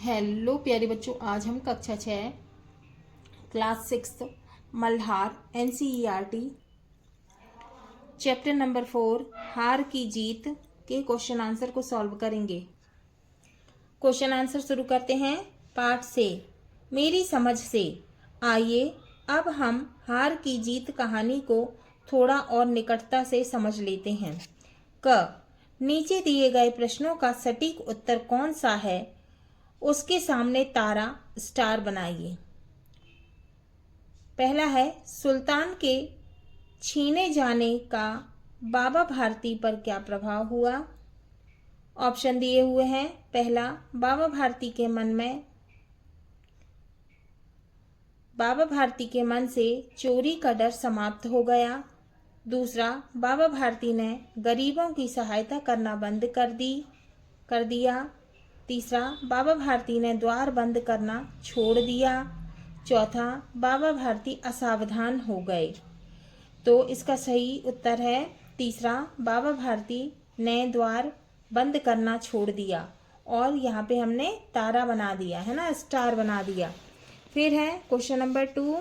Hello प्यारे बच्चों, आज हम कक्षा 6 class 6 Malhar NCERT chapter number 4 हार की जीत के क्वेश्चन आंसर को सॉल्व करेंगे। क्वेश्चन आंसर शुरू करते हैं पाठ से। मेरी समझ से। आइए अब हम हार की जीत कहानी को थोड़ा और निकटता से समझ लेते हैं। क नीचे दिए गए प्रश्नों का सटीक उत्तर कौन सा है, उसके सामने तारा स्टार बनाइए। पहला है, सुल्तान के छीने जाने का बाबा भारती पर क्या प्रभाव हुआ। ऑप्शन दिए हुए हैं। पहला, बाबा भारती के मन से चोरी का डर समाप्त हो गया। दूसरा, बाबा भारती ने गरीबों की सहायता करना बंद कर दिया। तीसरा, बाबा भारती ने द्वार बंद करना छोड़ दिया। चौथा, बाबा भारती असावधान हो गए। तो इसका सही उत्तर है तीसरा, बाबा भारती ने द्वार बंद करना छोड़ दिया। और यहाँ पे हमने तारा बना दिया है ना, स्टार बना दिया। फिर है क्वेश्चन नंबर 2,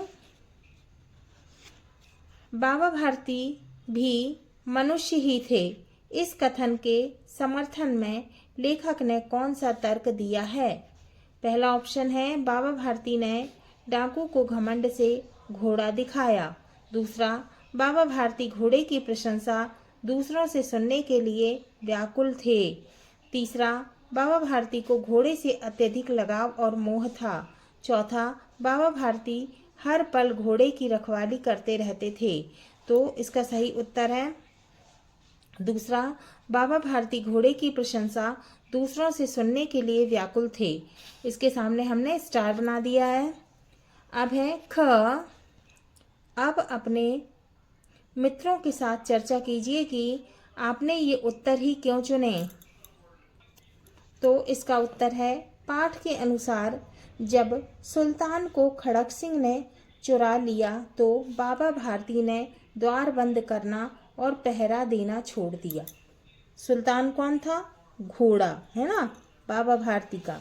बाबा भारती भी मनुष्य ही थे। इस कथन के समर्थन में लेखक ने कौन सा तर्क दिया है। पहला ऑप्शन है, बाबा भारती ने डाकू को घमंड से घोड़ा दिखाया। दूसरा, बाबा भारती घोड़े की प्रशंसा दूसरों से सुनने के लिए व्याकुल थे। तीसरा, बाबा भारती को घोड़े से अत्यधिक लगाव और मोह था। चौथा, बाबा भारती हर पल घोड़े की रखवाली करते रहते थे। तो इसका सही उत्तर है दूसरा, बाबा भारती घोड़े की प्रशंसा दूसरों से सुनने के लिए व्याकुल थे। इसके सामने हमने स्टार बना दिया है। अब है ख, अब अपने मित्रों के साथ चर्चा कीजिए कि आपने ये उत्तर ही क्यों चुने। तो इसका उत्तर है, पाठ के अनुसार जब सुल्तान को खड़क सिंह ने चुरा लिया तो बाबा भारती ने द्वार बंद करना और पहरा देना छोड़ दिया। सुल्तान कौन था? घोड़ा है ना, बाबा भारती का।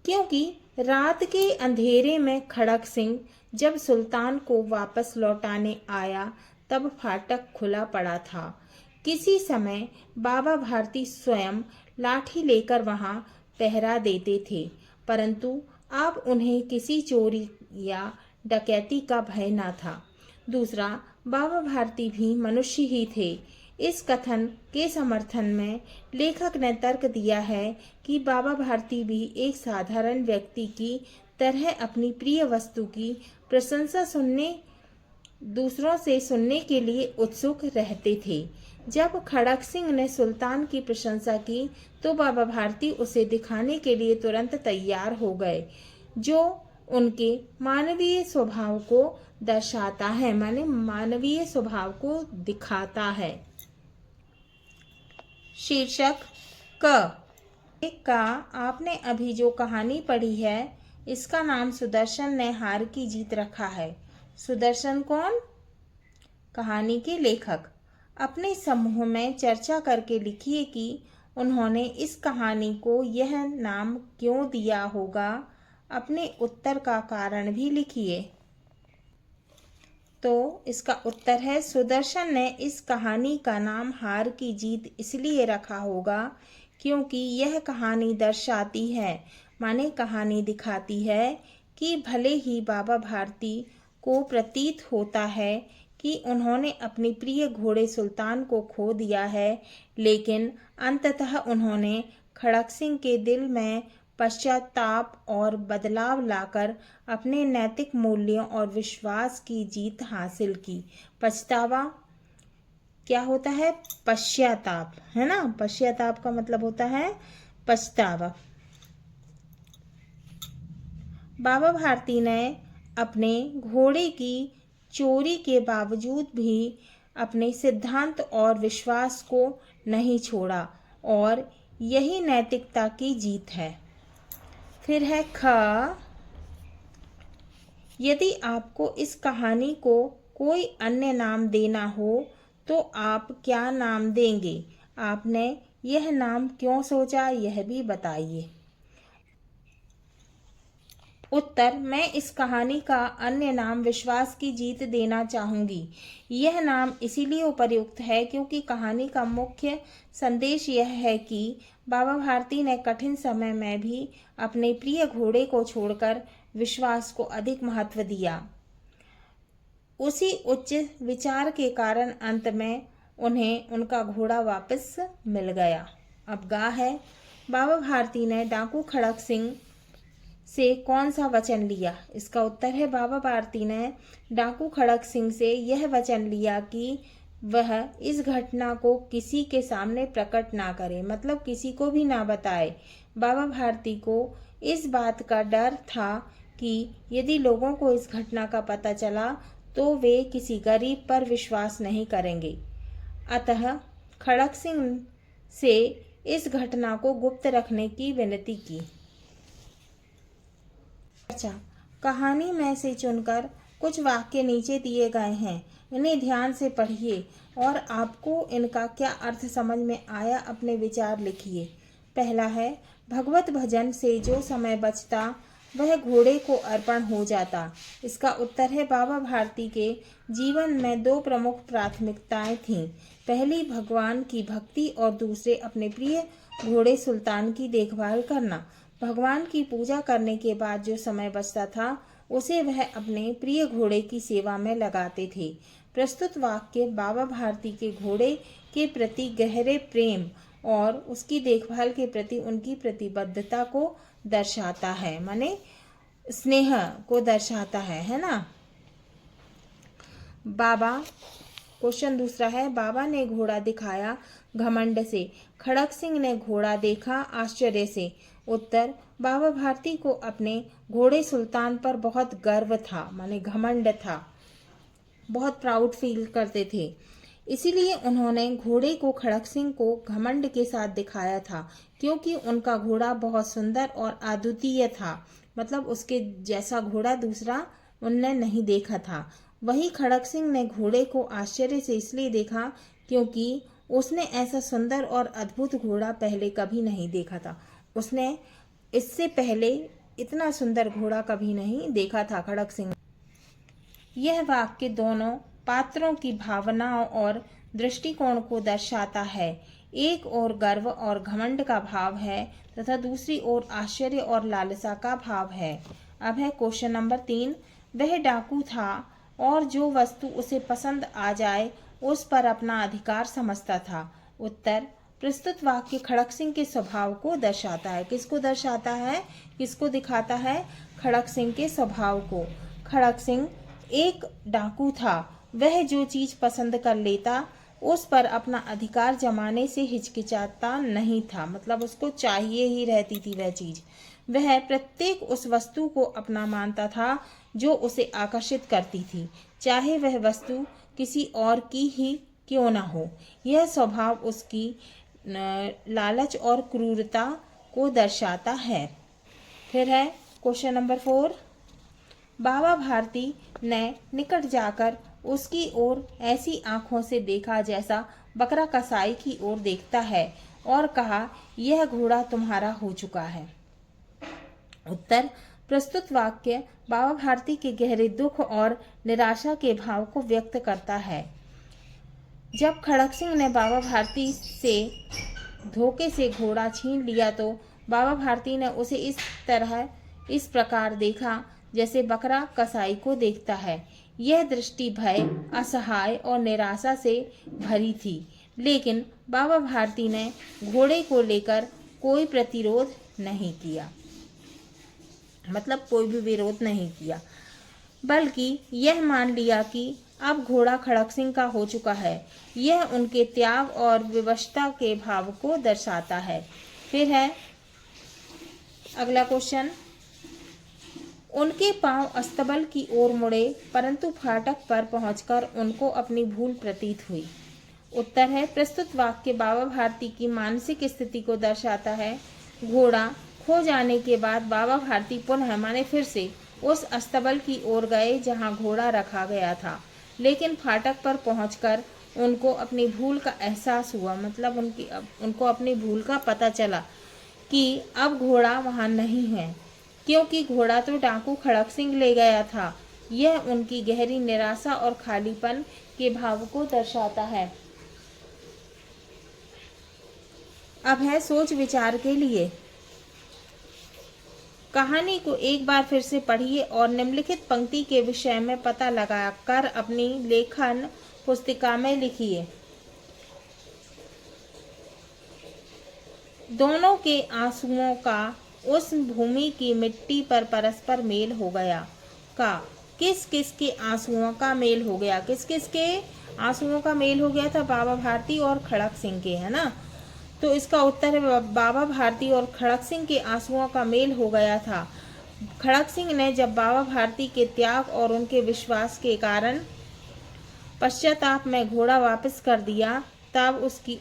क्योंकि रात के अंधेरे में खड़क सिंह जब सुल्तान को वापस लौटाने आया तब फाटक खुला पड़ा था। किसी समय बाबा भारती स्वयं लाठी लेकर वहां पहरा देते थे, परंतु अब उन्हें किसी चोरी या डकैती का भय न था। दूसरा, बाबा भारती भी मनुष्य ही थे। इस कथन के समर्थन में लेखक ने तर्क दिया है कि बाबा भारती भी एक साधारण व्यक्ति की तरह अपनी प्रिय वस्तु की प्रशंसा दूसरों से सुनने के लिए उत्सुक रहते थे। जब खड़क सिंह ने सुल्तान की प्रशंसा की तो बाबा भारती उसे दिखाने के लिए तुरंत तैयार हो गए, जो उनके मानवीय स्वभाव को दर्शाता है, माने मानवीय स्वभाव को दिखाता है। शीर्षक का आपने अभी जो कहानी पढ़ी है इसका नाम सुदर्शन ने हार की जीत रखा है। सुदर्शन कौन? कहानी के लेखक। अपने समूह में चर्चा करके लिखिए कि उन्होंने इस कहानी को यह नाम क्यों दिया होगा। अपने उत्तर का कारण भी लिखिए। तो इसका उत्तर है, सुदर्शन ने इस कहानी का नाम हार की जीत इसलिए रखा होगा क्योंकि यह कहानी दर्शाती है, माने कहानी दिखाती है कि भले ही बाबा भारती को प्रतीत होता है कि उन्होंने अपनी प्रिय घोड़े सुल्तान को खो दिया है, लेकिन अंततः उन्होंने खड़क सिंह के दिल में पश्चाताप और बदलाव लाकर अपने नैतिक मूल्यों और विश्वास की जीत हासिल की। पछतावा क्या होता है? पश्चाताप, है ना। पश्चाताप का मतलब होता है पछतावा। बाबा भारती ने अपने घोड़े की चोरी के बावजूद भी अपने सिद्धांत और विश्वास को नहीं छोड़ा और यही नैतिकता की जीत है। फिर है ख, यदि आपको इस कहानी को कोई अन्य नाम देना हो तो आप क्या नाम देंगे। आपने यह नाम क्यों सोचा, यह भी बताइए। उत्तर, मैं इस कहानी का अन्य नाम विश्वास की जीत देना चाहूंगी। यह नाम इसीलिए उपयुक्त है क्योंकि कहानी का मुख्य संदेश यह है कि बाबा भारती ने कठिन समय में भी अपने प्रिय घोड़े को छोड़कर विश्वास को अधिक महत्व दिया। उसी उच्च विचार के कारण अंत में उन्हें उनका घोड़ा वापस मिल गया। अब गा है, बाबा भारती ने डाकू खड़क सिंह से कौन सा वचन लिया? इसका उत्तर है, बाबा भारती ने डाकू खड़क सिंह से यह वचन लिया कि वह इस घटना को किसी के सामने प्रकट ना करे, मतलब किसी को भी ना बताए। बाबा भारती को इस बात का डर था कि यदि लोगों को इस घटना का पता चला तो वे किसी गरीब पर विश्वास नहीं करेंगे। अतः खड़क सिंह से इस घटना को गुप्त रखने की विनती की। अच्छा, कहानी में से चुनकर कुछ वाक्य नीचे दिए गए हैं, इन्हें ध्यान से पढ़िए और आपको इनका क्या अर्थ समझ में आया अपने विचार लिखिए। पहला है, भगवत भजन से जो समय बचता वह घोड़े को अर्पण हो जाता। इसका उत्तर है, बाबा भारती के जीवन में दो प्रमुख प्राथमिकताएं थीं। पहली भगवान की भक्ति और दूसरे अपने प्रिय घोड़े सुल्तान की देखभाल करना। भगवान की पूजा करने के बाद जो समय बचता था उसे वह अपने प्रिय घोड़े की सेवा में लगाते थे। प्रस्तुत वाक्य बाबा भारती के घोड़े के प्रति गहरे प्रेम और उसकी देखभाल के प्रति उनकी प्रतिबद्धता को दर्शाता है, माने स्नेह को दर्शाता है ना। बाबा, क्वेश्चन दूसरा है, बाबा ने घोड़ा दिखाया घमंड से, खड़क सिंह ने घोड़ा देखा आश्चर्य से। उत्तर, बाबा भारती को अपने घोड़े सुल्तान पर बहुत गर्व था, माने घमंड था, बहुत प्राउड फील करते थे। इसीलिए उन्होंने घोड़े को खड़क सिंह को घमंड के साथ दिखाया था, क्योंकि उनका घोड़ा बहुत सुंदर और अद्वितीय था, मतलब उसके जैसा घोड़ा दूसरा उनने नहीं देखा था। वही खड़क सिंह ने घोड़े को आश्चर्य से इसलिए देखा क्योंकि उसने ऐसा सुंदर और अद्भुत घोड़ा पहले कभी नहीं देखा था। उसने इससे पहले इतना सुंदर घोड़ा कभी नहीं देखा था खड़क सिंह। यह वाक्य दोनों पात्रों की भावनाओं और दृष्टिकोण को दर्शाता है। एक ओर गर्व और घमंड का भाव है तथा दूसरी ओर आश्चर्य और लालसा का भाव है। अब है क्वेश्चन नंबर 3, वह डाकू था और जो वस्तु उसे पसंद आ जाए उस पर अपना अधिकार समझता था। उत्तर, प्रस्तुत वाक्य खड़क सिंह के स्वभाव को दर्शाता है। किसको दर्शाता है, किसको दिखाता है? खड़क सिंह के स्वभाव को। खड़क सिंह एक डाकू था, वह जो चीज पसंद कर लेता उस पर अपना अधिकार जमाने से हिचकिचाता नहीं था, मतलब उसको चाहिए ही रहती थी वह चीज। वह प्रत्येक उस वस्तु को अपना मानता था जो उसे आकर्षित करती थी, चाहे वह वस्तु किसी और की ही क्यों न हो। यह स्वभाव उसकी लालच और क्रूरता को दर्शाता है। फिर है क्वेश्चन नंबर 4, बाबा भारती ने निकट जाकर उसकी ओर ऐसी आंखों से देखा जैसा बकरा कसाई की ओर देखता है और कहा, यह घोड़ा तुम्हारा हो चुका है। उत्तर, प्रस्तुत वाक्य बाबा भारती के गहरे दुख और निराशा के भाव को व्यक्त करता है। जब खड़क सिंह ने बाबा भारती से धोखे से घोड़ा छीन लिया तो बाबा भारती ने उसे इस प्रकार देखा जैसे बकरा कसाई को देखता है। यह दृष्टि भय, असहाय और निराशा से भरी थी, लेकिन बाबा भारती ने घोड़े को लेकर कोई प्रतिरोध नहीं किया, मतलब कोई भी विरोध नहीं किया, बल्कि यह मान लिया कि अब घोड़ा खड़क सिंह का हो चुका है। यह उनके त्याग और विवशता के भाव को दर्शाता है। फिर है अगला क्वेश्चन, उनके पांव अस्तबल की ओर मुड़े परंतु फाटक पर पहुंचकर उनको अपनी भूल प्रतीत हुई। उत्तर है, प्रस्तुत वाक्य बाबा भारती की मानसिक स्थिति को दर्शाता है। घोड़ा खो जाने के बाद बाबा भारती पुनः माने फिर से उस अस्तबल की ओर गए जहां घोड़ा रखा गया था, लेकिन फाटक पर पहुंचकर उनको अपनी भूल का एहसास हुआ, मतलब उनको अपनी भूल का पता चला कि अब घोड़ा वहां नहीं है। क्योंकि घोड़ा तो डाकू खड़क सिंह ले गया था। यह उनकी गहरी निराशा और खालीपन के भाव को दर्शाता है। अब है सोच विचार के लिए। कहानी को एक बार फिर से पढ़िए और निम्नलिखित पंक्ति के विषय में पता लगाकर अपनी लेखन पुस्तिका में लिखिए। दोनों के आंसुओं का उस भूमि की मिट्टी पर परस्पर मेल हो गया। का किस किस के आंसुओं का मेल हो गया? किस किस के आंसुओं का मेल हो गया था? बाबा भारती और खड़क सिंह के, है ना। तो इसका उत्तर है बाबा भारती और खड़क सिंह के आंसुओं का मेल हो गया था। खड़क सिंह ने जब बाबा भारती के त्याग और उनके विश्वास के कारण पश्चाताप में घोड़ा वापस कर दिया, तब उसकी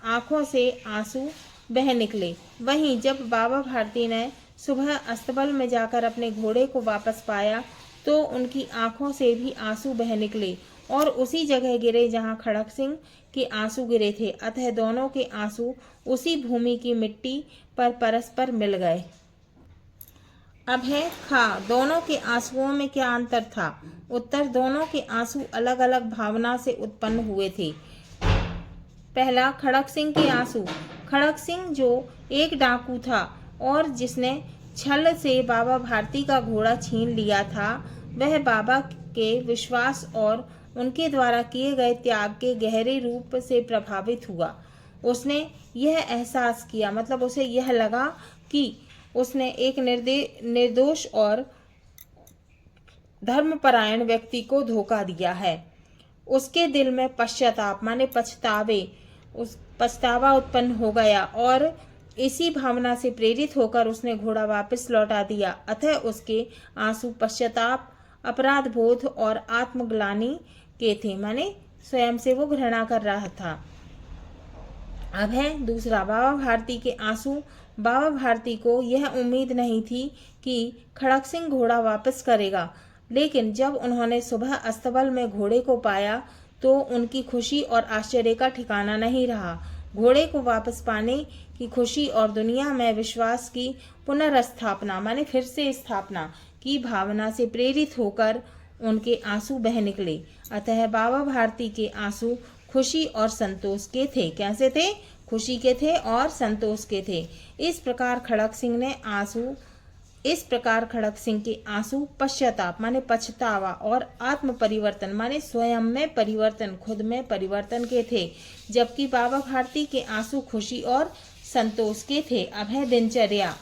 आंखों से आंसू बह निकले। वहीं जब बाबा भारती ने सुबह अस्तबल में जाकर अपने घोड़े को वापस पाया, तो उनकी आंखों से भी आंसू बह निकले और उसी जगह गिरे जहां खड़क सिंह के आंसू गिरे थे। अतः दोनों के आंसू उसी भूमि की मिट्टी पर परस्पर मिल गए। अब है खा, दोनों के आंसुओं में क्या अंतर था? उत्तर, दोनों के आंसू अलग अलग भावना से उत्पन्न हुए थे। पहला, खड़क सिंह के आंसू। खड़क सिंह जो एक डाकू था और जिसने छल से बाबा भारती का घोड़ा छीन लिया था, वह बाबा के विश्वास और उनके द्वारा किए गए त्याग के गहरे रूप से प्रभावित हुआ। उसने यह एहसास किया, मतलब उसे यह लगा कि उसने एक निर्दोष और धर्मपरायण व्यक्ति को धोखा दिया है। उसके दिल में पश्चाताप माने पछतावा उत्पन्न हो गया और इसी भावना से प्रेरित होकर उसने घोड़ा वापस लौटा दिया। अतः उसके आंसू पश्चाताप, अपराध बोध और आत्मग्लानि के थे, माने स्वयं से वो घृणा कर रहा था। अब है दूसरा, बाबा भारती के आंसू। बाबा भारती को यह उम्मीद नहीं थी कि खड़क सिंह घोड़ा वापस करेगा, लेकिन जब उन्होंने सुबह अस्तबल में घोड़े को पाया तो उनकी खुशी और आश्चर्य का ठिकाना नहीं रहा। घोड़े को वापस पाने की खुशी और दुनिया में विश्वास की पुनर्स्थापना माने फिर से स्थापना की भावना से प्रेरित होकर उनके आंसू बह निकले। अतः बाबा भारती के आंसू खुशी और संतोष के थे। कैसे थे? खुशी के थे और संतोष के थे। इस प्रकार खड़क सिंह के आंसू पश्चाताप माने पछतावा और आत्म परिवर्तन माने स्वयं में परिवर्तन, खुद में परिवर्तन के थे, जबकि बाबा भारती के आंसू खुशी और संतोष के थे। अब है दिनचर्या।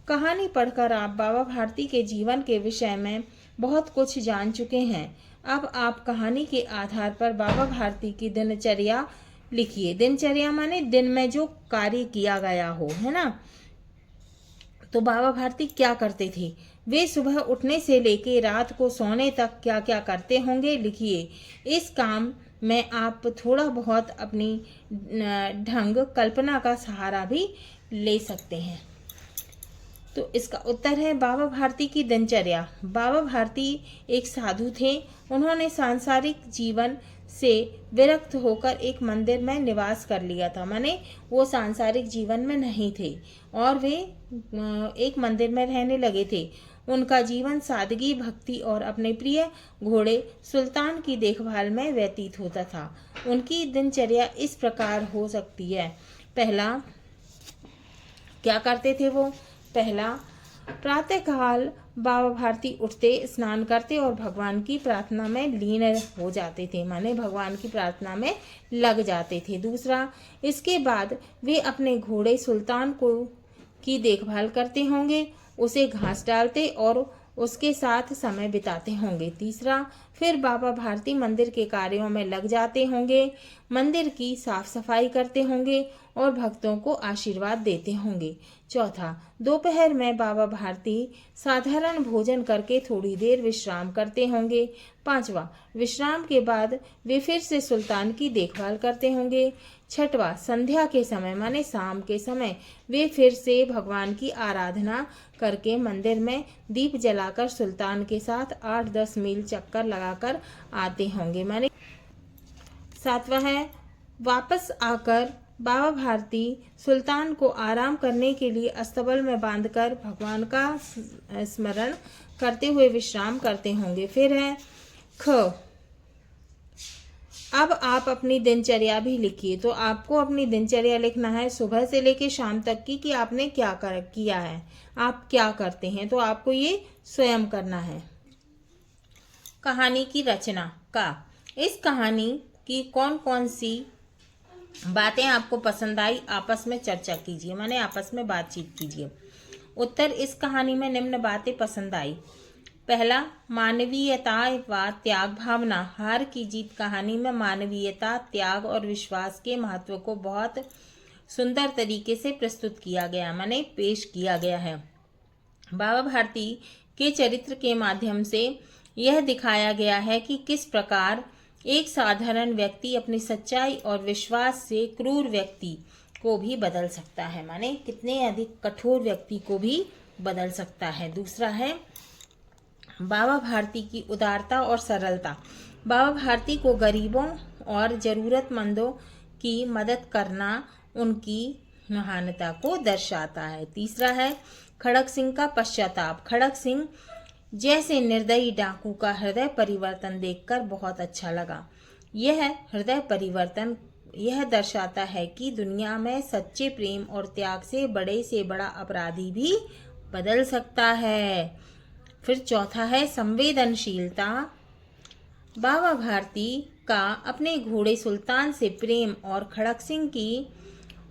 कहानी पढ़कर आप बाबा भारती के जीवन के विषय में बहुत कुछ जान चुके हैं। अब आप कहानी के आधार पर बाबा भारती की दिनचर्या लिखिए। दिनचर्या माने दिन में जो कार्य किया गया हो, है ना। तो बाबा भारती क्या करते थे? वे सुबह उठने से लेके रात को सोने तक क्या क्या करते होंगे, लिखिए। इस काम में आप थोड़ा बहुत अपनी ढंग कल्पना का सहारा भी ले सकते हैं। तो इसका उत्तर है बाबा भारती की दिनचर्या। बाबा भारती एक साधु थे। उन्होंने सांसारिक जीवन से विरक्त होकर एक मंदिर में निवास कर लिया था, माने वो सांसारिक जीवन में नहीं थे और वे एक मंदिर में रहने लगे थे। उनका जीवन सादगी, भक्ति और अपने प्रिय घोड़े सुल्तान की देखभाल में व्यतीत होता था। उनकी दिनचर्या इस प्रकार हो सकती है। पहला, क्या करते थे वो? पहला, प्रातःकाल बाबा भारती उठते, स्नान करते और भगवान की प्रार्थना में लीन हो जाते थे, माने भगवान की प्रार्थना में लग जाते थे। दूसरा, इसके बाद वे अपने घोड़े सुल्तान की देखभाल करते होंगे, उसे घास डालते और उसके साथ समय बिताते होंगे। तीसरा, फिर बाबा भारती मंदिर के कार्यों में लग जाते होंगे, मंदिर की साफ सफाई करते होंगे और भक्तों को आशीर्वाद देते होंगे। चौथा, दोपहर में बाबा भारती साधारण भोजन करके थोड़ी देर विश्राम करते होंगे। पांचवा, विश्राम के बाद वे फिर से सुल्तान की देखभाल करते होंगे। छठवा, संध्या के समय माने शाम के समय वे फिर से भगवान की आराधना करके मंदिर में दीप जलाकर सुल्तान के साथ 8-10 मील चक्कर लगाकर आते होंगे। माने सातवां है, वापस आकर बाबा भारती सुल्तान को आराम करने के लिए अस्तबल में बांधकर भगवान का स्मरण करते हुए विश्राम करते होंगे। फिर है ख, अब आप अपनी दिनचर्या भी लिखिए। तो आपको अपनी दिनचर्या लिखना है सुबह से लेकर शाम तक की, कि आपने क्या किया है, आप क्या करते हैं, तो आपको ये स्वयं करना है। कहानी की रचना का, इस कहानी की कौन कौन सी बातें आपको पसंद आई, आपस में चर्चा कीजिए, माने आपस में बातचीत कीजिए। उत्तर, इस कहानी में निम्न बातें पसंद आई। पहला, मानवीयता व त्याग भावना। हार की जीत कहानी में मानवीयता, त्याग और विश्वास के महत्व को बहुत सुंदर तरीके से प्रस्तुत किया गया, माने पेश किया गया है। बाबा भारती के चरित्र के माध्यम से यह दिखाया गया है कि किस प्रकार एक साधारण व्यक्ति अपनी सच्चाई और विश्वास से क्रूर व्यक्ति को भी बदल सकता है, माने कितने अधिक कठोर व्यक्ति को भी बदल सकता है। दूसरा है बाबा भारती की उदारता और सरलता। बाबा भारती को गरीबों और ज़रूरतमंदों की मदद करना उनकी महानता को दर्शाता है। तीसरा है खड़क सिंह का पश्चाताप। खड़क सिंह जैसे निर्दयी डाकू का हृदय परिवर्तन देखकर बहुत अच्छा लगा। यह हृदय परिवर्तन यह दर्शाता है कि दुनिया में सच्चे प्रेम और त्याग से बड़ा अपराधी भी बदल सकता है। फिर चौथा है संवेदनशीलता। बाबा भारती का अपने घोड़े सुल्तान से प्रेम और खड़क सिंह की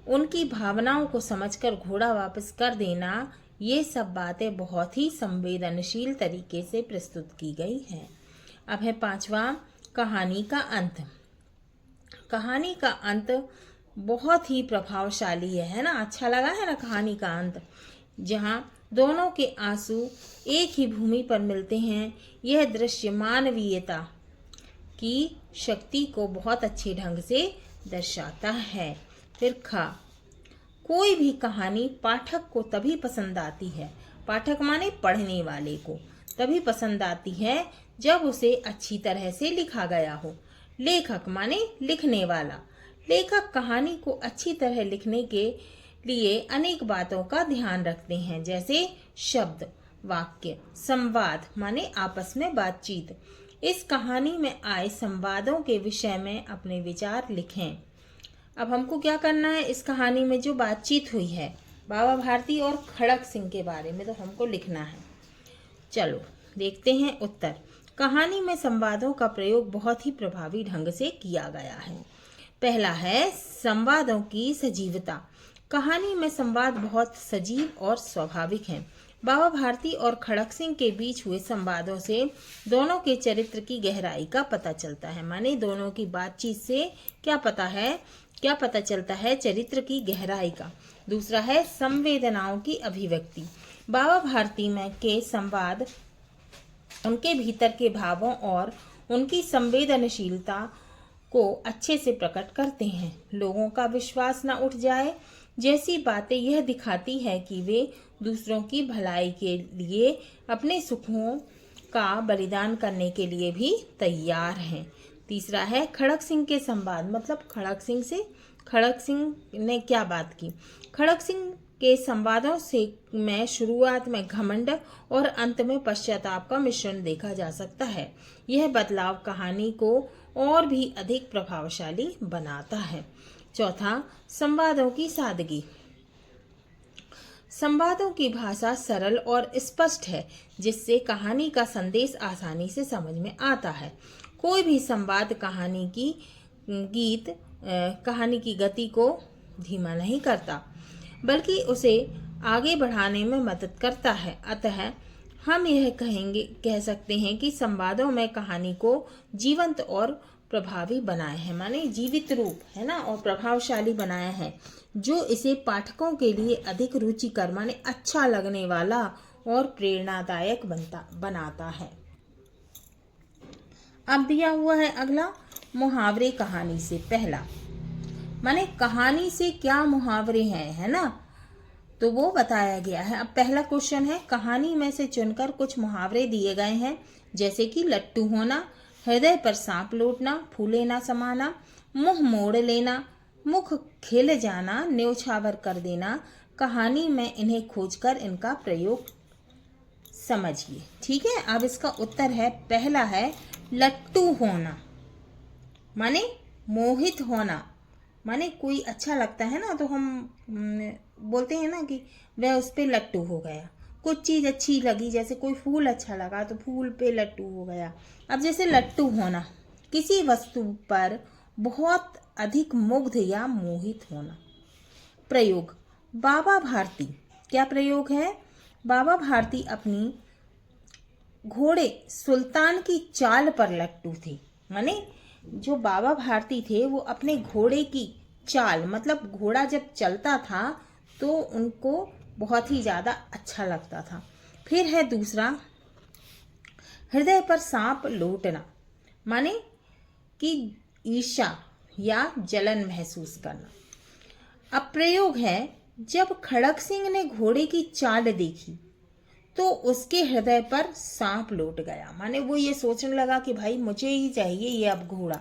उनकी भावनाओं को समझकर घोड़ा वापस कर देना, ये सब बातें बहुत ही संवेदनशील तरीके से प्रस्तुत की गई हैं। अब है पांचवा, कहानी का अंत। कहानी का अंत बहुत ही प्रभावशाली है ना, अच्छा लगा है ना कहानी का अंत, जहाँ दोनों के आंसू एक ही भूमि पर मिलते हैं। यह दृश्य मानवीयता की शक्ति को बहुत अच्छे ढंग से दर्शाता है। फिर खा, कोई भी कहानी पाठक को तभी पसंद आती है, पाठक माने पढ़ने वाले को तभी पसंद आती है जब उसे अच्छी तरह से लिखा गया हो। लेखक माने लिखने वाला, लेखक कहानी को अच्छी तरह लिखने के लिए अनेक बातों का ध्यान रखते हैं, जैसे शब्द, वाक्य, संवाद माने आपस में बातचीत। इस कहानी में आए संवादों के विषय में अपने विचार लिखें। अब हमको क्या करना है, इस कहानी में जो बातचीत हुई है बाबा भारती और खड़क सिंह के बारे में, तो हमको लिखना है। चलो देखते हैं उत्तर। कहानी में संवादों का प्रयोग बहुत ही प्रभावी ढंग से किया गया है। पहला है संवादों की सजीवता। कहानी में संवाद बहुत सजीव और स्वाभाविक हैं। बाबा भारती और खड़क सिंह के बीच हुए संवादों से दोनों के चरित्र की गहराई का पता चलता है, माने दोनों की बातचीत से क्या पता चलता है, चरित्र की गहराई का। दूसरा है संवेदनाओं की अभिव्यक्ति। बाबा भारती में के संवाद उनके भीतर के भावों और उनकी संवेदनशीलता को अच्छे से प्रकट करते हैं। लोगों का विश्वास न उठ जाए जैसी बातें यह दिखाती है कि वे दूसरों की भलाई के लिए अपने सुखों का बलिदान करने के लिए भी तैयार हैं। तीसरा है खड़क सिंह के संवाद, मतलब खड़क सिंह ने क्या बात की। खड़क सिंह के संवादों से में शुरुआत में घमंड और अंत में पश्चाताप का मिश्रण देखा जा सकता है। यह बदलाव कहानी को और भी अधिक प्रभावशाली बनाता है। चौथा, संवादों की सादगी। संवादों की भाषा सरल और स्पष्ट है, जिससे कहानी का संदेश आसानी से समझ में आता है। कोई भी संवाद कहानी की गति को धीमा नहीं करता, बल्कि उसे आगे बढ़ाने में मदद करता है। अतः हम यह कह सकते हैं कि संवादों में कहानी को जीवंत और प्रभावी बनाया है, माने जीवित रूप है ना, और प्रभावशाली बनाया है, जो इसे पाठकों के लिए अधिक रुचिकर माने अच्छा लगने वाला और प्रेरणादायक बनाता है। अब दिया हुआ है अगला मुहावरे कहानी से। पहला माने कहानी से क्या मुहावरे हैं, है ना, तो वो बताया गया है। अब पहला क्वेश्चन है, कहानी में से चुनकर कुछ मुहावरे दिए गए हैं, जैसे कि लट्टू होना, हृदय पर सांप लौटना, फूले ना समाना, मुंह मोड़ लेना, मुख खिल जाना, न्योछावर कर देना। कहानी में इन्हें खोजकर इनका प्रयोग समझिए। ठीक है, अब इसका उत्तर है, पहला है लट्टू होना, माने मोहित होना। माने कोई अच्छा लगता है ना तो हम बोलते हैं ना कि वह उस पे लट्टू हो गया। कुछ चीज़ अच्छी लगी, जैसे कोई फूल अच्छा लगा तो फूल पे लट्टू हो गया। अब जैसे लट्टू होना, किसी वस्तु पर बहुत अधिक मुग्ध या मोहित होना। प्रयोग, बाबा भारती। क्या प्रयोग है? बाबा भारती अपनी घोड़े सुल्तान की चाल पर लट्टू थे। माने जो बाबा भारती थे वो अपने घोड़े की चाल, मतलब घोड़ा जब चलता था तो उनको बहुत ही ज़्यादा अच्छा लगता था। फिर है दूसरा, हृदय पर सांप लौटना, माने कि ईर्ष्या या जलन महसूस करना। अब प्रयोग है, जब खड़क सिंह ने घोड़े की चाल देखी तो उसके हृदय पर सांप लौट गया। माने वो ये सोचने लगा कि भाई मुझे ही चाहिए ये अब घोड़ा,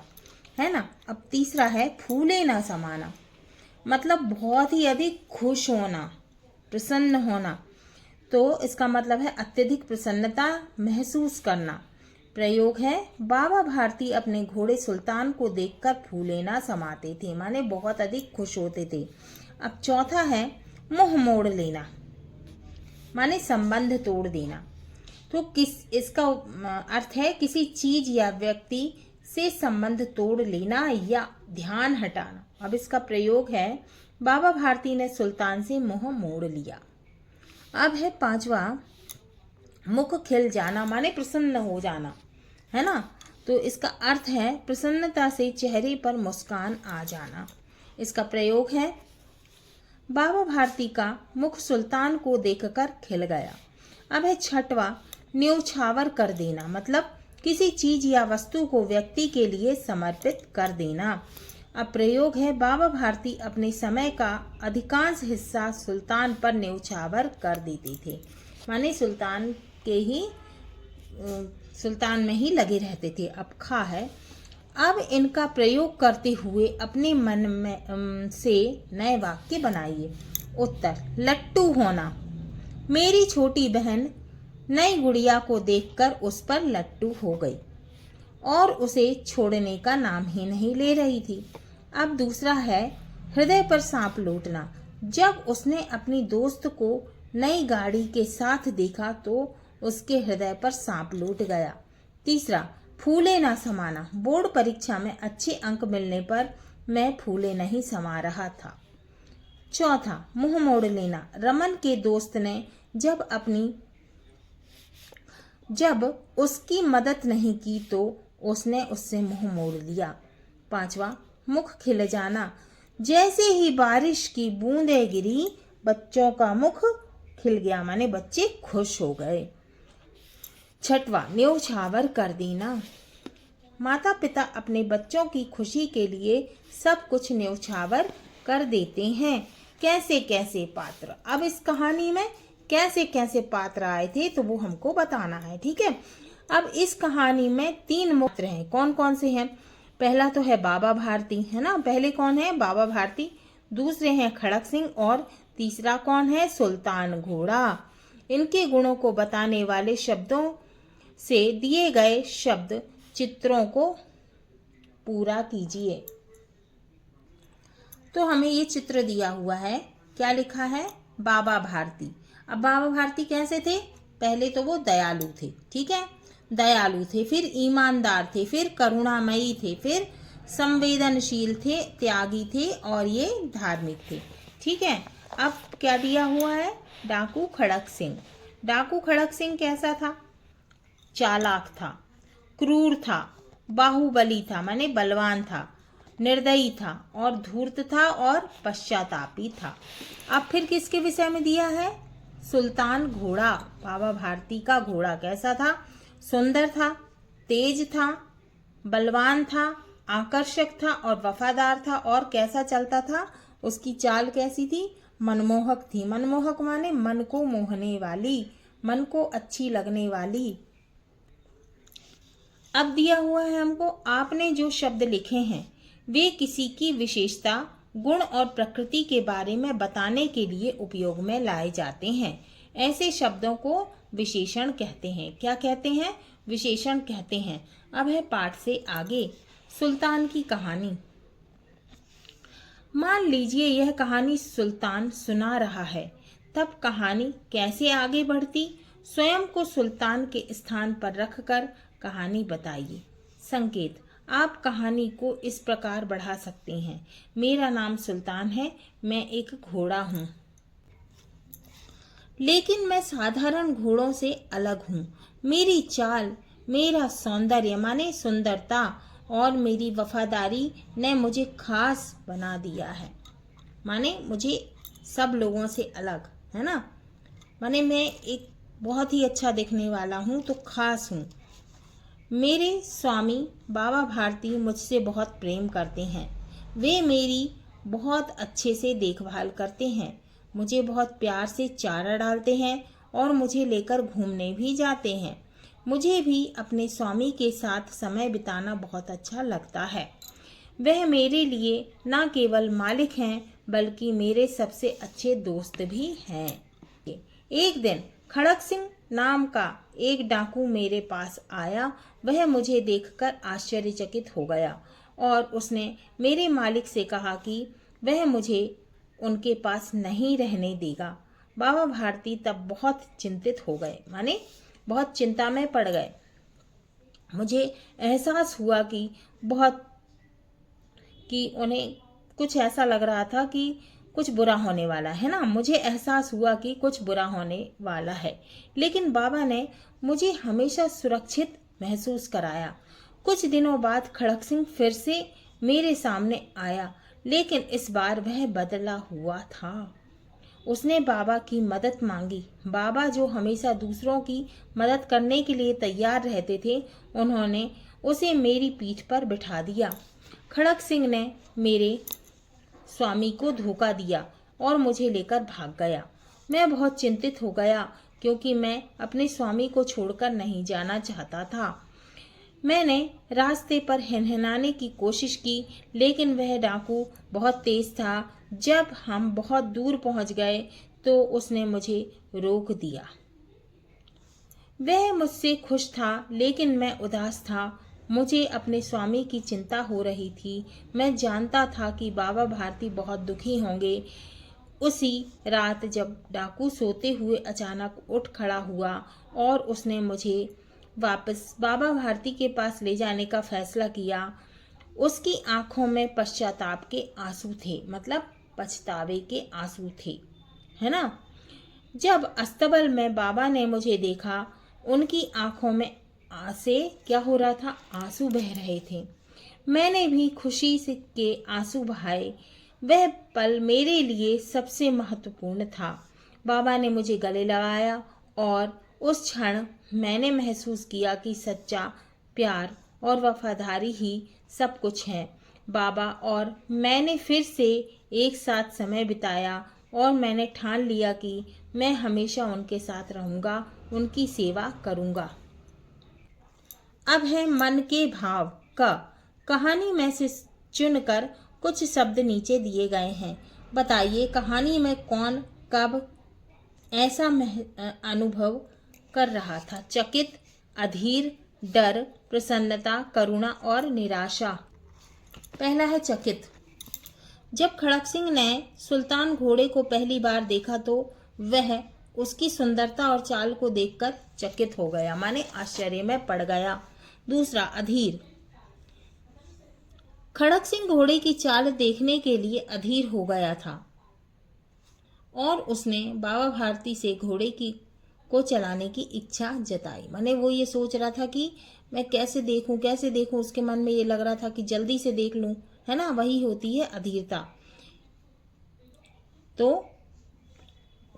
है ना। अब तीसरा है फूले ना समाना, मतलब बहुत ही अधिक खुश होना, प्रसन्न होना। तो इसका मतलब है अत्यधिक प्रसन्नता महसूस करना। प्रयोग है, बाबा भारती अपने घोड़े सुल्तान को देखकर फूले ना समाते थे, माने बहुत अधिक खुश होते थे। अब चौथा है मुंह मोड़ लेना, माने संबंध तोड़ देना। तो इसका अर्थ है किसी चीज या व्यक्ति से संबंध तोड़ लेना या ध्यान हटाना। अब इसका प्रयोग है, बाबा भारती ने सुल्तान से मुंह मोड़ लिया। अब है पांचवा, मुख खिल जाना, माने प्रसन्न हो जाना, है ना। तो इसका अर्थ है प्रसन्नता से चेहरे पर मुस्कान आ जाना। इसका प्रयोग है, बाबा भारती का मुख सुल्तान को देखकर खिल गया। अब है छठवा, न्योछावर कर देना, मतलब किसी चीज या वस्तु को व्यक्ति के लिए समर्पित कर देना। अब प्रयोग है, बाबा भारती अपने समय का अधिकांश हिस्सा सुल्तान पर न्योछावर कर देते थे, माने सुल्तान में ही लगे रहते थे। अब खा है, अब इनका प्रयोग करते हुए अपने मन में से नए वाक्य बनाइए। उत्तर, लट्टू होना, मेरी छोटी बहन नई गुड़िया को देखकर उस पर लट्टू हो गई और उसे छोड़ने का नाम ही नहीं ले रही थी। अब दूसरा है हृदय पर सांप लौटना, जब उसने अपनी दोस्त को नई गाड़ी के साथ देखा तो उसके हृदय पर सांप लौट गया। तीसरा, फूले ना समाना, बोर्ड परीक्षा में अच्छे अंक मिलने पर मैं फूले नहीं समा रहा था। चौथा, मुंह मोड़ लेना, रमन के दोस्त ने जब उसकी मदद नहीं की तो उसने उससे मुंह मोड़ लिया। पांचवा, मुख खिल जाना, जैसे ही बारिश की बूंदें गिरी बच्चों का मुख खिल गया, माने बच्चे खुश हो गए। छठवा, न्योछावर कर देना, माता पिता अपने बच्चों की खुशी के लिए सब कुछ न्योछावर कर देते हैं। कैसे कैसे पात्र, अब इस कहानी में कैसे कैसे पात्र आए थे तो वो हमको बताना है। ठीक है, अब इस कहानी में 3 पात्र हैं। कौन कौन से हैं? पहला तो है बाबा भारती, है ना। पहले कौन है? बाबा भारती। दूसरे हैं खड़क सिंह और तीसरा कौन है? सुल्तान घोड़ा। इनके गुणों को बताने वाले शब्दों से दिए गए शब्द चित्रों को पूरा कीजिए। तो हमें ये चित्र दिया हुआ है, क्या लिखा है? बाबा भारती। अब बाबा भारती कैसे थे? पहले तो वो दयालु थे, ठीक है, दयालु थे, फिर ईमानदार थे, फिर करुणामयी थे, फिर संवेदनशील थे, त्यागी थे और ये धार्मिक थे। ठीक है, अब क्या दिया हुआ है? डाकू खड़क सिंह। डाकू खड़क सिंह कैसा था? चालाक था, क्रूर था, बाहुबली था, माने बलवान था, निर्दयी था और धूर्त था और पश्चातापी था। अब फिर किसके विषय में दिया है? सुल्तान घोड़ा। बाबा भारती का घोड़ा कैसा था? सुंदर था, तेज था, बलवान था, आकर्षक था और वफादार था। और कैसा चलता था? उसकी चाल कैसी थी? मनमोहक थी। मनमोहक माने मन को मोहने वाली, मन को अच्छी लगने वाली। अब दिया हुआ है हमको, आपने जो शब्द लिखे हैं वे किसी की विशेषता गुण और प्रकृति के बारे में बताने के लिए उपयोग में लाए जाते हैं। ऐसे शब्दों को विशेषण कहते हैं। क्या कहते हैं? विशेषण कहते हैं। अब है पाठ से आगे सुल्तान की कहानी। मान लीजिए यह कहानी सुल्तान सुना रहा है, तब कहानी कैसे आगे बढ़ती? स्वयं को सुल्तान के स्थान पर रखकर कहानी बताइए। संकेत: आप कहानी को इस प्रकार बढ़ा सकते हैं। मेरा नाम सुल्तान है, मैं एक घोड़ा हूँ, लेकिन मैं साधारण घोड़ों से अलग हूँ। मेरी चाल, मेरा सौंदर्य माने सुंदरता और मेरी वफादारी ने मुझे खास बना दिया है। माने मुझे सब लोगों से अलग, है ना। माने मैं एक बहुत ही अच्छा दिखने वाला हूँ, तो खास हूँ। मेरे स्वामी बाबा भारती मुझसे बहुत प्रेम करते हैं। वे मेरी बहुत अच्छे से देखभाल करते हैं। मुझे बहुत प्यार से चारा डालते हैं और मुझे लेकर घूमने भी जाते हैं। मुझे भी अपने स्वामी के साथ समय बिताना बहुत अच्छा लगता है। वह मेरे लिए न केवल मालिक हैं, बल्कि मेरे सबसे अच्छे दोस्त भी हैं। एक दिन खड़क सिंह नाम का एक डाकू मेरे पास आया। वह मुझे देखकर आश्चर्यचकित हो गया और उसने मेरे मालिक से कहा कि वह मुझे उनके पास नहीं रहने देगा। बाबा भारती तब बहुत चिंतित हो गए, माने बहुत चिंता में पड़ गए। मुझे एहसास हुआ कि उन्हें कुछ ऐसा लग रहा था कि कुछ बुरा होने वाला है ना। मुझे एहसास हुआ कि कुछ बुरा होने वाला है, लेकिन बाबा ने मुझे हमेशा सुरक्षित महसूस कराया। कुछ दिनों बाद खड़क सिंह फिर से मेरे सामने आया, लेकिन इस बार वह बदला हुआ था। उसने बाबा की मदद मांगी। बाबा जो हमेशा दूसरों की मदद करने के लिए तैयार रहते थे, उन्होंने उसे मेरी पीठ पर बिठा दिया। खड़क सिंह ने मेरे स्वामी को धोखा दिया और मुझे लेकर भाग गया। मैं बहुत चिंतित हो गया, क्योंकि मैं अपने स्वामी को छोड़कर नहीं जाना चाहता था। मैंने रास्ते पर हिनहिनाने की कोशिश की, लेकिन वह डाकू बहुत तेज था। जब हम बहुत दूर पहुंच गए तो उसने मुझे रोक दिया। वह मुझसे खुश था, लेकिन मैं उदास था। मुझे अपने स्वामी की चिंता हो रही थी। मैं जानता था कि बाबा भारती बहुत दुखी होंगे। उसी रात जब डाकू सोते हुए अचानक उठ खड़ा हुआ और उसने मुझे वापस बाबा भारती के पास ले जाने का फैसला किया, उसकी आंखों में पश्चाताप के आंसू थे, मतलब पछतावे के आंसू थे, है ना। जब अस्तबल में बाबा ने मुझे देखा, उनकी आंखों में से क्या हो रहा था, आंसू बह रहे थे। मैंने भी खुशी से के आंसू बहाए। वह पल मेरे लिए सबसे महत्वपूर्ण था। बाबा ने मुझे गले लगाया और उस क्षण मैंने महसूस किया कि सच्चा प्यार और वफादारी ही सब कुछ है। बाबा और मैंने फिर से एक साथ समय बिताया और मैंने ठान लिया कि मैं हमेशा उनके साथ रहूंगा, उनकी सेवा करूंगा। अब है मन के भाव का। कहानी में से चुनकर कुछ शब्द नीचे दिए गए हैं। बताइए कहानी में कौन कब ऐसा अनुभव कर रहा था? चकित, अधीर, डर, प्रसन्नता, करुणा और निराशा। पहला है चकित। जब खड़क सिंह ने सुल्तान घोड़े को पहली बार देखा तो वह उसकी सुंदरता और चाल को देखकर चकित हो गया, माने आश्चर्य में पड़ गया। दूसरा, अधीर। खड़क सिंह घोड़े की चाल देखने के लिए अधीर हो गया था और उसने बाबा भारती से घोड़े को चलाने की इच्छा जताई। माने वो ये सोच रहा था कि मैं कैसे देखूं। उसके मन में ये लग रहा था कि जल्दी से देख लूं, है ना। वही होती है अधीरता। तो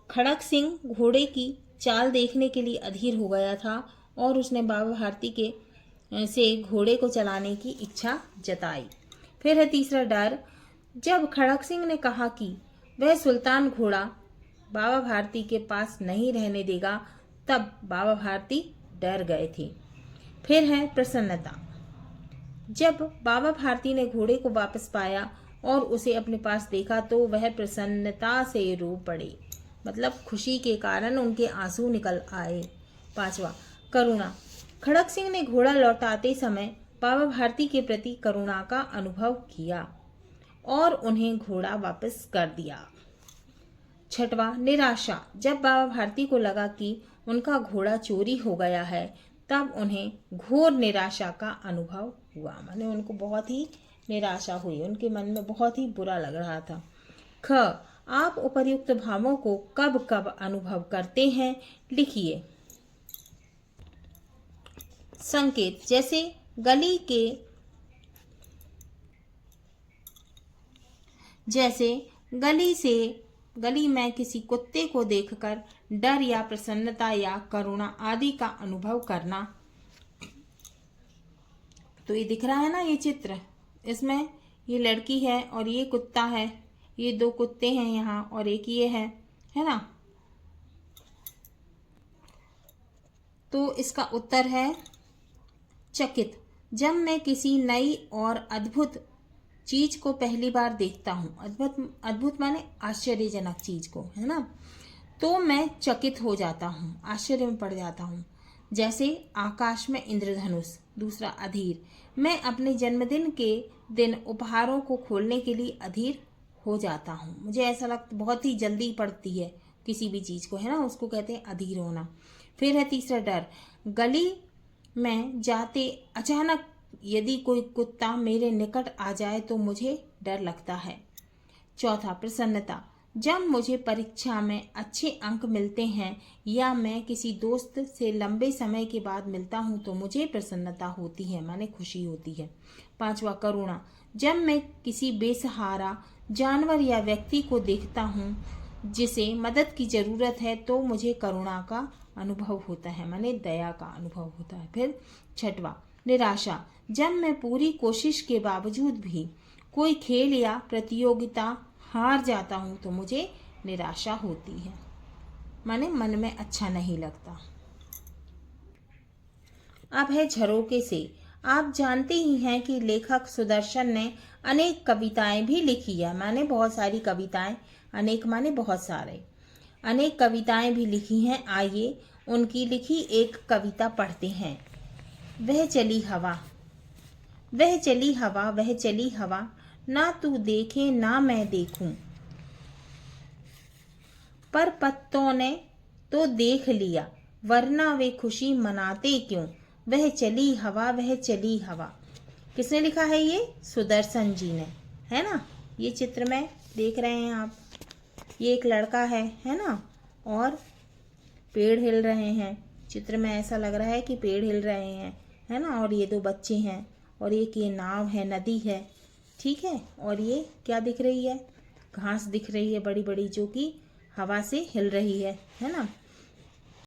खड़क सिंह घोड़े की चाल देखने के लिए अधीर हो गया था और उसने बाबा भारती से घोड़े को चलाने की इच्छा जताई। फिर है तीसरा, डर। जब खड़क सिंह ने कहा कि वह सुल्तान घोड़ा बाबा भारती के पास नहीं रहने देगा, तब बाबा भारती डर गए थे। फिर है प्रसन्नता। जब बाबा भारती ने घोड़े को वापस पाया और उसे अपने पास देखा तो वह प्रसन्नता से रो पड़े, मतलब खुशी के कारण उनके आंसू निकल आए। 5वां, करुणा। खड़क सिंह ने घोड़ा लौटाते समय बाबा भारती के प्रति करुणा का अनुभव किया और उन्हें घोड़ा वापस कर दिया। 6वां, निराशा। जब बाबा भारती को लगा कि उनका घोड़ा चोरी हो गया है तब उन्हें घोर निराशा का अनुभव हुआ, माने उनको बहुत ही निराशा हुई, उनके मन में बहुत ही बुरा लग रहा था। ख, आप उपर्युक्त भावों को कब कब अनुभव करते हैं, लिखिए। संकेत, जैसे गली में किसी कुत्ते को देखकर डर या प्रसन्नता या करुणा आदि का अनुभव करना। तो ये दिख रहा है ना, ये चित्र, इसमें ये लड़की है और ये कुत्ता है, ये 2 कुत्ते हैं यहाँ और एक ये है ना। तो इसका उत्तर है चकित। जब मैं किसी नई और अद्भुत चीज को पहली बार देखता हूँ, अद्भुत माने आश्चर्यजनक चीज को, है ना, तो मैं चकित हो जाता हूँ, आश्चर्य में पड़ जाता हूँ। जैसे आकाश में इंद्रधनुष। दूसरा, अधीर। मैं अपने जन्मदिन के दिन उपहारों को खोलने के लिए अधीर हो जाता हूँ, मुझे ऐसा लगता बहुत ही जल्दी पड़ती है किसी भी चीज को, है ना, उसको कहते हैं अधीर होना। फिर है तीसरा, डर। गली में जाते अचानक यदि कोई कुत्ता मेरे निकट आ जाए तो मुझे डर लगता है। चौथा, प्रसन्नता। जब मुझे परीक्षा में अच्छे अंक मिलते हैं या मैं किसी दोस्त से लंबे समय के बाद मिलता हूं तो मुझे प्रसन्नता होती है, माने खुशी होती है। 5वां, करुणा। जब मैं किसी बेसहारा जानवर या व्यक्ति को देखता हूं जिसे मदद की जरूरत है तो मुझे करुणा का अनुभव होता है, माने दया का अनुभव होता है। फिर 6वां, निराशा। जब मैं पूरी कोशिश के बावजूद भी कोई खेल या प्रतियोगिता हार जाता हूं तो मुझे निराशा होती है, माने मन में अच्छा नहीं लगता। अब है झरोके से। आप जानते ही हैं कि लेखक सुदर्शन ने अनेक कविताएं भी लिखी है, माने बहुत सारी कविताएं, अनेक माने बहुत सारे, अनेक कविताएं भी लिखी हैं। आइए उनकी लिखी एक कविता पढ़ते हैं। वह चली हवा, वह चली हवा, वह चली हवा, ना तू देखे ना मैं देखूं, पर पत्तों ने तो देख लिया, वरना वे खुशी मनाते क्यों। वह चली हवा, वह चली हवा। किसने लिखा है ये? सुदर्शन जी ने, है ना। ये चित्र में देख रहे हैं आप, ये एक लड़का है ना, और पेड़ हिल रहे हैं। चित्र में ऐसा लग रहा है कि पेड़ हिल रहे हैं, है ना, और ये 2 बच्चे हैं और एक ये नाव है, नदी है, ठीक है। और ये क्या दिख रही है? घास दिख रही है बड़ी बड़ी, जो कि हवा से हिल रही है ना।